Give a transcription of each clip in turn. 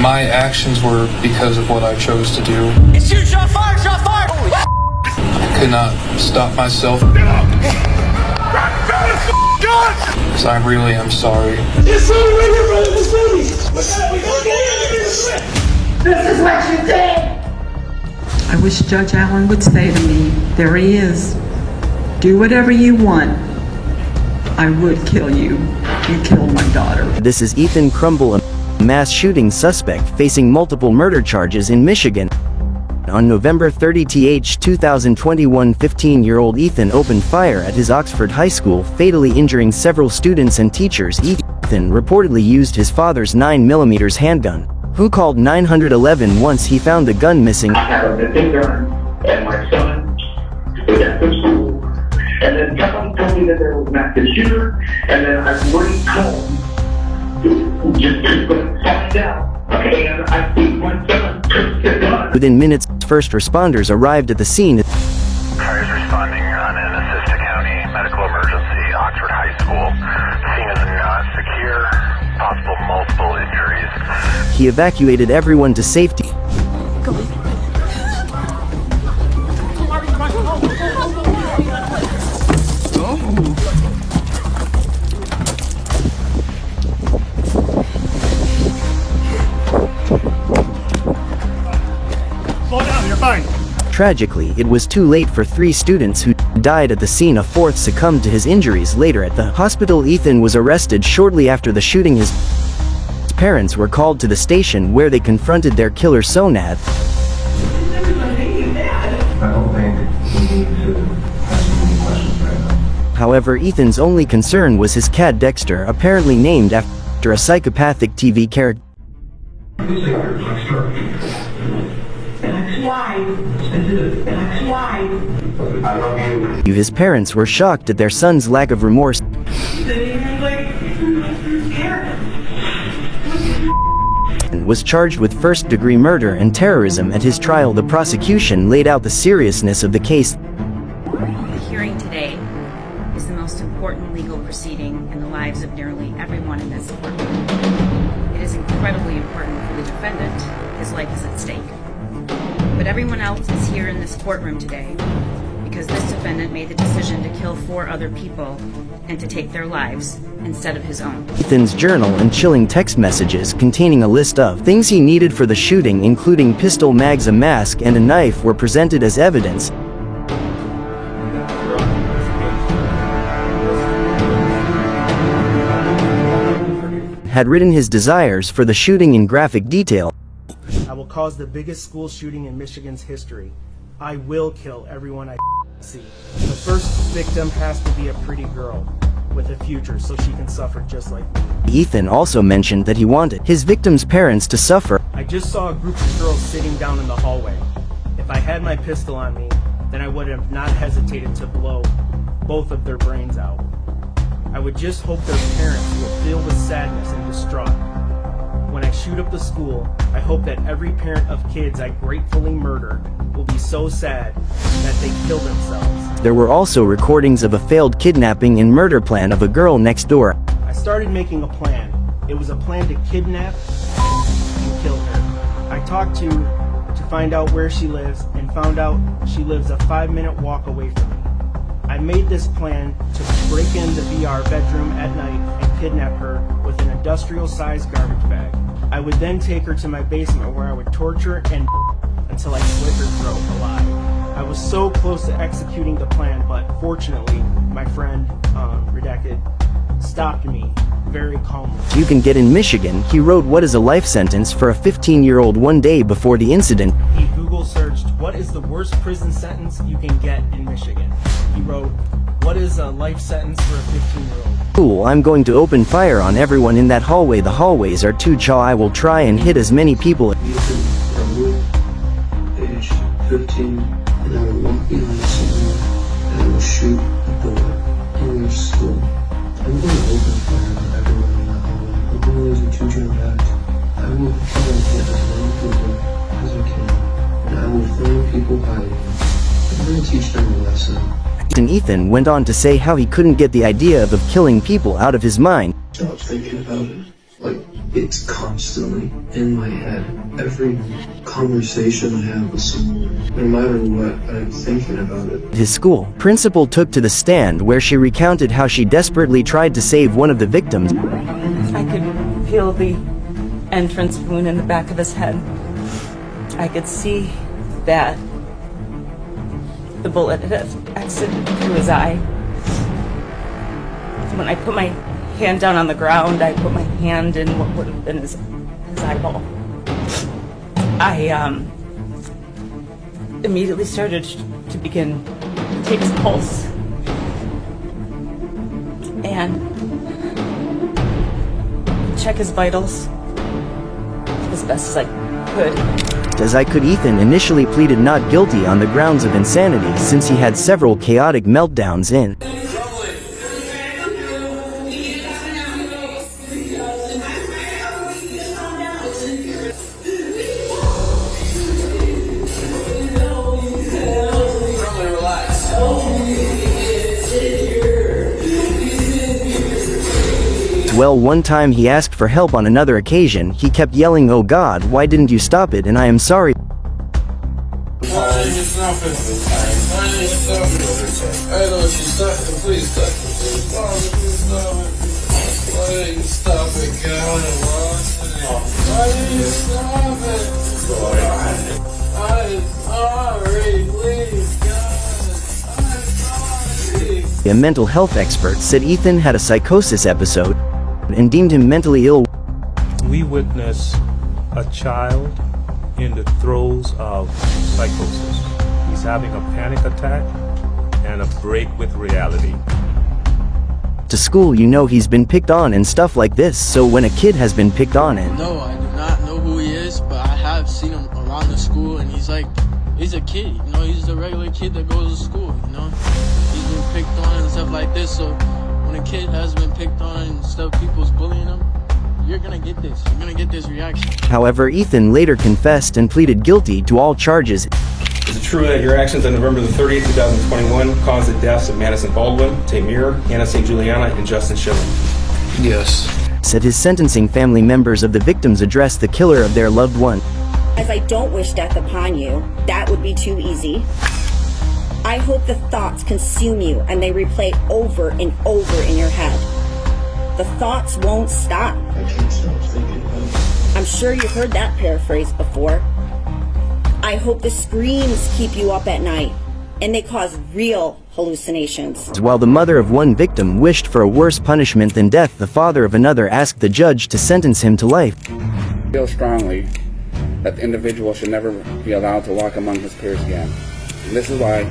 My actions were because of what I chose to do. Shoot, shot fired, shot fired! Holy I could not stop myself. Because I really am sorry. This is what you did! I wish Judge Allen would say to me, there he is. Do whatever you want. I would kill you. You killed my daughter. This is Ethan Crumbley, a mass shooting suspect facing multiple murder charges in Michigan. On November 30, 2021, 15-year-old Ethan opened fire at his Oxford high school, fatally injuring several students and teachers. Ethan reportedly used his father's 9mm handgun, who called 911 once he found the gun missing. I have a missing gun, and my son was at the school, and then someone told me that there was an active shooter, and then I went home just to find out. Okay, and I think my son took the gun. Within minutes, first responders arrived at the scene. Cars responding on an Assista County medical emergency, Oxford High School. The scene is not secure, possible multiple injuries. He evacuated everyone to safety. Slow down, you're fine. Tragically, it was too late for 3 students who died at the scene. A 4th succumbed to his injuries later at the hospital. Ethan was arrested shortly after the shooting. His parents were called to the station where they confronted their killer Sonad. I don't think we need to ask any questions right now. However, Ethan's only concern was his cat Dexter, apparently named after a psychopathic TV character. Please say your Dexter. Why? Why? I love you. His parents were shocked at their son's lack of remorse. And was charged with first-degree murder and terrorism. At his trial, the prosecution laid out the seriousness of the case. The hearing today is the most important legal proceeding in the lives of nearly everyone in this courtroom. It is incredibly important for the defendant. His life is at stake. But everyone else is here in this courtroom today because this defendant made the decision to kill 4 other people and to take their lives instead of his own. Ethan's journal and chilling text messages containing a list of things he needed for the shooting, including pistol mags, a mask, and a knife, were presented as evidence. Had written his desires for the shooting in graphic detail. I will cause the biggest school shooting in Michigan's history. I will kill everyone I see. The first victim has to be a pretty girl with a future so she can suffer just like me. Ethan also mentioned that he wanted his victims' parents to suffer. I just saw a group of girls sitting down in the hallway. If I had my pistol on me, then I would have not hesitated to blow both of their brains out. I would just hope their parents will feel with sadness and distraught. When I shoot up the school, I hope that every parent of kids I gratefully murder will be so sad that they kill themselves. There were also recordings of a failed kidnapping and murder plan of a girl next door. I started making a plan. It was a plan to kidnap and kill her. I talked to find out where she lives and found out she lives a 5-minute walk away from me. I made this plan to break into VR bedroom at night and kidnap her with an industrial-sized garbage bag. I would then take her to my basement where I would torture and until I slit her throat alive. I was so close to executing the plan, but fortunately, my friend, Redacted, stopped me very calmly. You can get in Michigan. He wrote, "What is a life sentence for a 15-year-old?" one day before the incident. He Google searched, "What is the worst prison sentence you can get in Michigan?" He wrote, "What is a life sentence for a 15-year-old?" Cool, I'm going to open fire on everyone in that hallway. The hallways are too chaw. I will try and hit as many people. Ethan Crumbley, age 15, and I will walk behind someone and I will shoot a door in your school. I'm going to open fire on everyone in that hallway. The hallways are too jam-packed. I will try and hit as many people as I can, and I will find people hiding. I'm going to teach them a lesson. And Ethan went on to say how he couldn't get the idea of killing people out of his mind. Stop thinking about it. Like, it's constantly in my head. Every conversation I have with someone, no matter what, I'm thinking about it. His school principal took to the stand where she recounted how she desperately tried to save one of the victims. I could feel the entrance wound in the back of his head. I could see that the bullet had exited through his eye. When I put my hand down on the ground, I put my hand in what would have been his eyeball. I immediately started to begin to take his pulse and check his vitals as best as I could. As I could, Ethan initially pleaded not guilty on the grounds of insanity since he had several chaotic meltdowns in. Well, one time he asked for help. On another occasion, he kept yelling, "Oh God, why didn't you stop it? And I am sorry." Why didn't you stop it? Why didn't you stop it? I know you stopped it. Please stop it. Please stop it. Why didn't you stop it, God? Why didn't you stop it? I'm sorry. Please, God. I'm sorry. A mental health expert said Ethan had a psychosis episode and deemed him mentally ill. We witness a child in the throes of psychosis. He's having a panic attack and a break with reality. To school, you know he's been picked on and stuff like this, so when a kid has been picked on and No, I do not know who he is, but I have seen him around the school, and he's a kid, you know, he's a regular kid that goes to school, you know. He's been picked on and stuff like this, so when a kid has been picked on and stuff, people's bullying him, you're gonna get this reaction. However, Ethan later confessed and pleaded guilty to all charges. Is it true that your actions on November the 30th, 2021 caused the deaths of Madison Baldwin, Tamir, Anna St. Juliana, and Justin Schilling? Yes. At his sentencing, family members of the victims addressed the killer of their loved one. As I don't wish death upon you, that would be too easy. I hope the thoughts consume you and they replay over and over in your head. The thoughts won't stop. I can't stop thinking about it. I'm sure you've heard that paraphrase before. I hope the screams keep you up at night and they cause real hallucinations. While the mother of one victim wished for a worse punishment than death, the father of another asked the judge to sentence him to life. I feel strongly that the individual should never be allowed to walk among his peers again. And this is why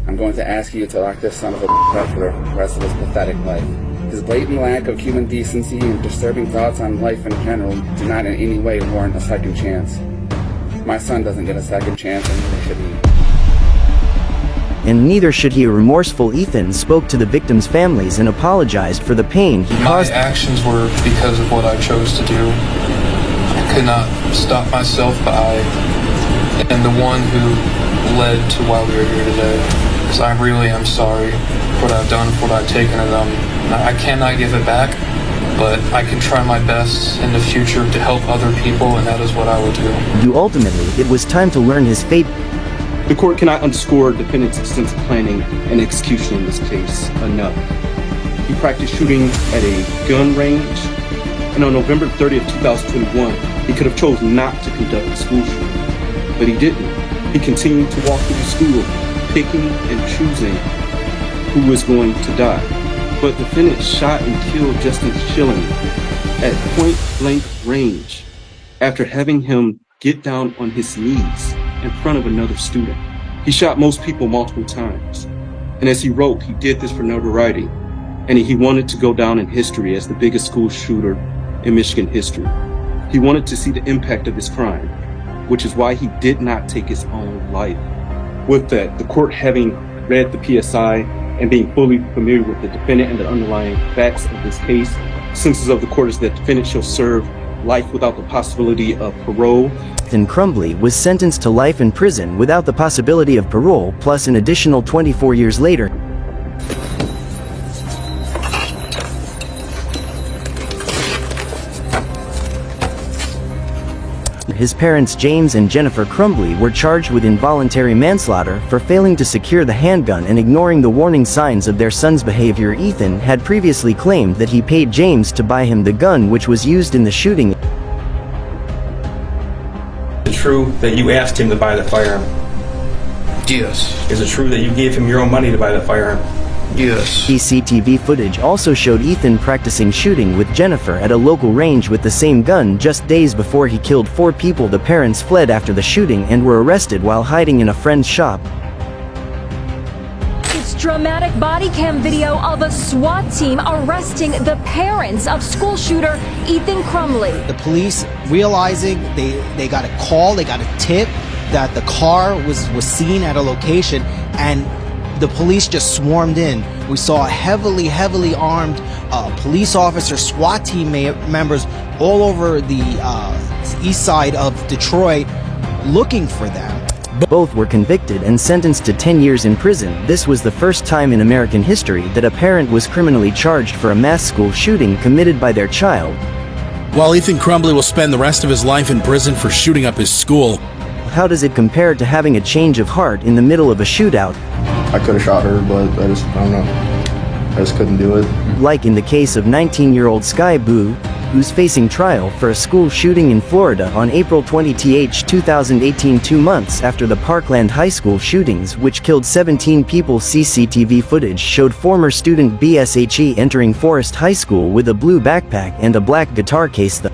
I'm going to ask you to lock this son of a up for the rest of his pathetic life. His blatant lack of human decency and disturbing thoughts on life in general do not in any way warrant a second chance. My son doesn't get a second chance, and neither should he. And neither should he. A remorseful Ethan spoke to the victims' families and apologized for the pain he caused. My actions were because of what I chose to do. I could not stop myself, but I am the one who led to why we are here today. So I really am sorry for what I've done, for what I've taken of them. I cannot give it back, but I can try my best in the future to help other people, and that is what I will do. Ultimately, it was time to learn his fate. The court cannot underscore defendant's extensive planning and execution in this case enough. He practiced shooting at a gun range, and on November 30th, 2021, he could have chosen not to conduct a school shooting, but he didn't. He continued to walk through the school, picking and choosing who was going to die. But defendant shot and killed Justin Schilling at point-blank range after having him get down on his knees in front of another student. He shot most people multiple times. And as he wrote, he did this for notoriety, and he wanted to go down in history as the biggest school shooter in Michigan history. He wanted to see the impact of his crime, which is why he did not take his own life. With that, the court having read the PSI and being fully familiar with the defendant and the underlying facts of this case, consensus of the court is that defendant shall serve life without the possibility of parole. Then Crumbley was sentenced to life in prison without the possibility of parole, plus an additional 24 years later. His parents James and Jennifer Crumbley were charged with involuntary manslaughter for failing to secure the handgun and ignoring the warning signs of their son's behavior. Ethan had previously claimed that he paid James to buy him the gun which was used in the shooting. Is it true that you asked him to buy the firearm? Yes. Is it true that you gave him your own money to buy the firearm? Yes. CCTV footage also showed Ethan practicing shooting with Jennifer at a local range with the same gun just days before he killed 4 people. The parents fled after the shooting and were arrested while hiding in a friend's shop. It's dramatic body cam video of a SWAT team arresting the parents of school shooter Ethan Crumbley. The police, realizing they got a call, they got a tip that the car was seen at a location, and the police just swarmed in. We saw heavily armed police officers, SWAT team members all over the east side of Detroit looking for them. Both were convicted and sentenced to 10 years in prison. This was the first time in American history that a parent was criminally charged for a mass school shooting committed by their child. While Ethan Crumbley will spend the rest of his life in prison for shooting up his school. How does it compare to having a change of heart in the middle of a shootout? I could have shot her, but I don't know. I just couldn't do it. Like in the case of 19-year-old Sky Boo, who's facing trial for a school shooting in Florida on April 20, 2018, 2 months after the Parkland High School shootings, which killed 17 people. CCTV footage showed former student BSHE entering Forest High School with a blue backpack and a black guitar case. The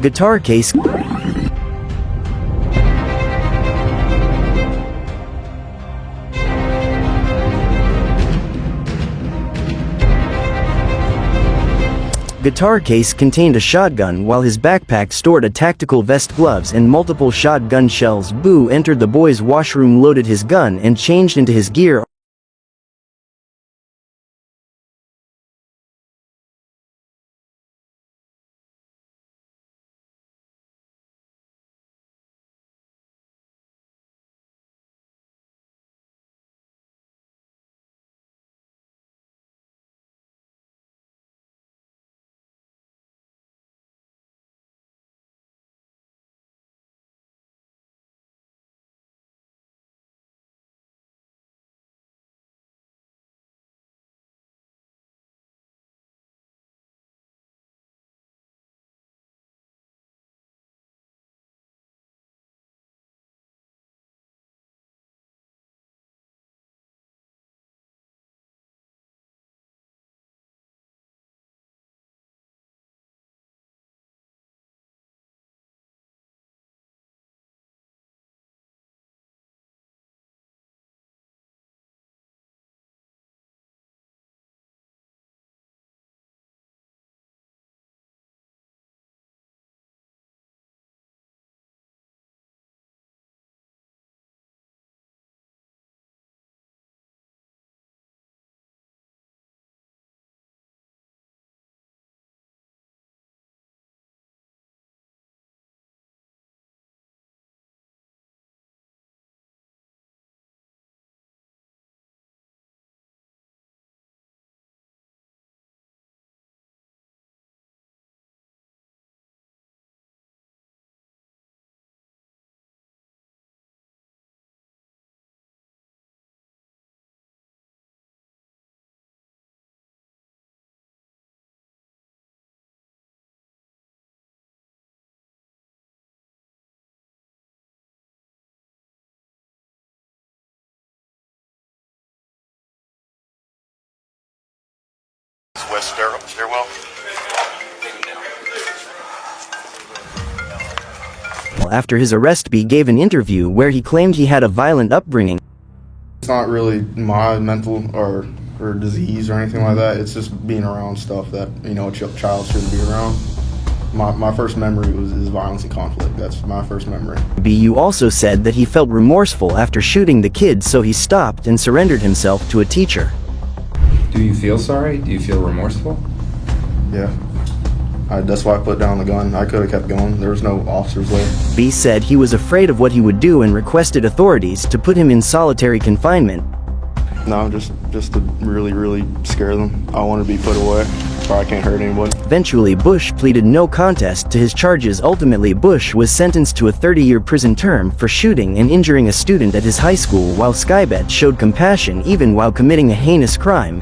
guitar case contained a shotgun, while his backpack stored a tactical vest, gloves, and multiple shotgun shells. Boo entered the boys' washroom, loaded his gun, and changed into his gear. West stairwell. After his arrest, B gave an interview where he claimed he had a violent upbringing. It's not really my mental or disease or anything like that. It's just being around stuff that, you know, a child shouldn't be around. My first memory is violence and conflict. That's my first memory. BU also said that he felt remorseful after shooting the kid, so he stopped and surrendered himself to a teacher. Do you feel sorry? Do you feel remorseful? Yeah. That's why I put down the gun. I could have kept going. There was no officers there. B said he was afraid of what he would do and requested authorities to put him in solitary confinement. No, just to really scare them. I want to be put away, or I can't hurt anybody. Eventually, Bouche pleaded no contest to his charges. Ultimately, Bouche was sentenced to a 30-year prison term for shooting and injuring a student at his high school, while Skybet showed compassion even while committing a heinous crime.